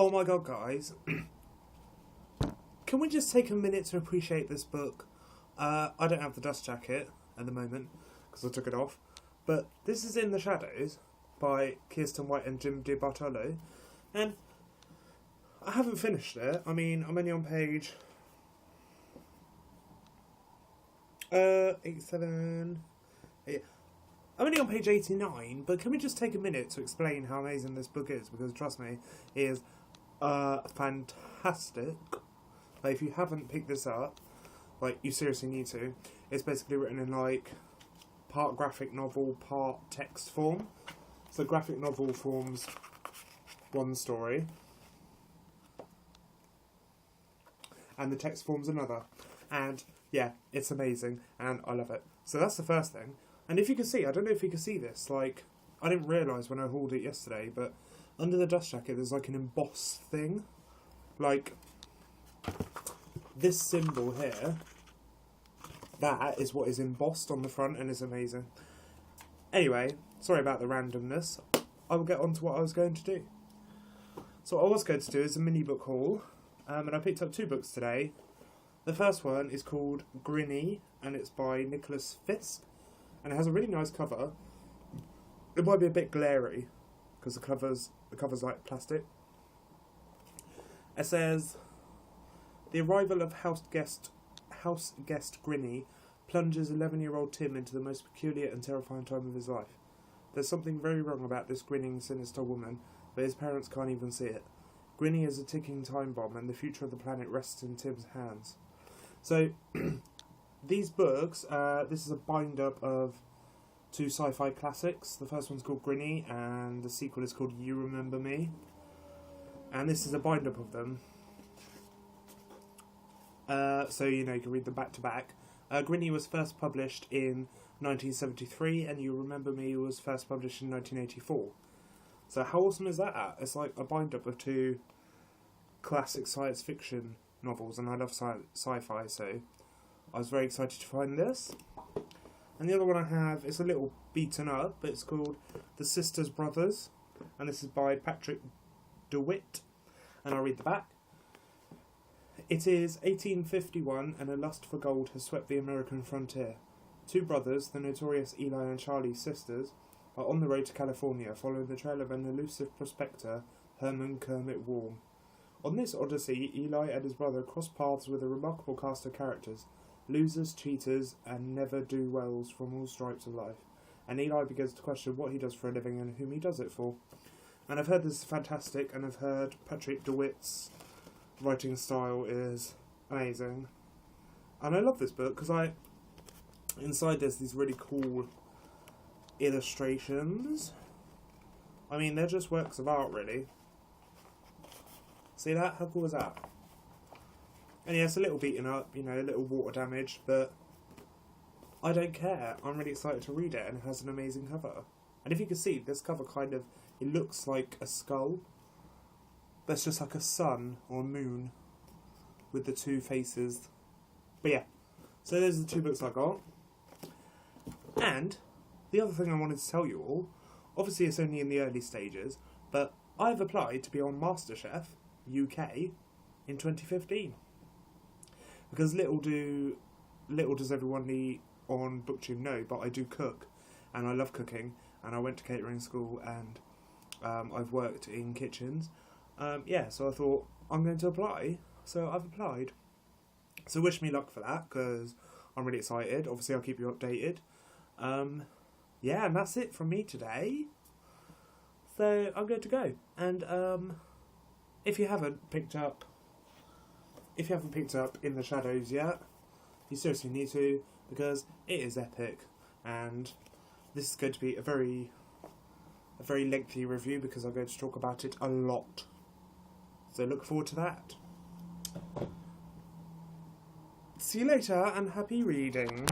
Oh my god, guys. Can we just take a minute to appreciate this book? I don't have the dust jacket at the moment because I took it off. But this is In the Shadows by Kiersten White and Jim DeBartolo. And I haven't finished it. I mean, I'm only on page 87. Yeah. I'm only on page 89, but can we just take a minute to explain how amazing this book is? Because trust me, it is fantastic. Like, if you haven't picked this up, like, you seriously need to. It's basically written in, like, part graphic novel, part text form. So graphic novel forms one story, and the text forms another. And, yeah, it's amazing, and I love it. So that's the first thing. And if you can see, I don't know if you can see this, like, I didn't realise when I hauled it yesterday, but under the dust jacket there's like an embossed thing. Like, this symbol here, that is what is embossed on the front, and it's amazing. Anyway, sorry about the randomness. I will get on to what I was going to do. So what I was going to do is a mini book haul, and I picked up two books today. The first one is called Grinny, and it's by Nicholas Fisk. And it has a really nice cover. It might be a bit glary because the cover's like plastic. It says, "The arrival of house guest Grinny plunges 11-year-old Tim into the most peculiar and terrifying time of his life. There's something very wrong about this grinning, sinister woman, but his parents can't even see it. Grinny is a ticking time bomb, and the future of the planet rests in Tim's hands." So, these books, this is a bind-up of two sci-fi classics. The first one's called Grinny, and the sequel is called You Remember Me. And this is a bind-up of them. So, you know, you can read them back-to-back. Grinny was first published in 1973, and You Remember Me was first published in 1984. So how awesome is that? It's like a bind-up of two classic science fiction novels, and I love sci-fi, so I was very excited to find this. And the other one I have is a little beaten up, but it's called The Sisters Brothers, and this is by Patrick DeWitt, and I'll read the back. "It is 1851, and a lust for gold has swept the American frontier. Two brothers, the notorious Eli and Charlie sisters, are on the road to California, following the trail of an elusive prospector, Herman Kermit Warm. On this odyssey, Eli and his brother cross paths with a remarkable cast of characters, losers, cheaters, and never-do-wells from all stripes of life. And Eli begins to question what he does for a living and whom he does it for." And I've heard this is fantastic, and I've heard Patrick DeWitt's writing style is amazing. And I love this book because inside there's these really cool illustrations. I mean, they're just works of art, really. See that? How cool is that? And yeah, it's a little beaten up, you know, a little water damage, but I don't care. I'm really excited to read it, and it has an amazing cover. And if you can see, this cover kind of, it looks like a skull, but it's just like a sun or a moon with the two faces. But yeah, so those are the two books I got. And the other thing I wanted to tell you all, obviously it's only in the early stages, but I've applied to be on MasterChef UK in 2015. Because little does everyone on BookTube know, but I do cook, and I love cooking, and I went to catering school, and I've worked in kitchens. So I thought, I'm going to apply, so I've applied. So wish me luck for that, because I'm really excited. Obviously I'll keep you updated. And that's it from me today. So I'm going to go, and if you haven't picked up In the Shadows yet, you seriously need to, because it is epic, and this is going to be a very lengthy review because I'm going to talk about it a lot. So look forward to that. See you later, and happy reading.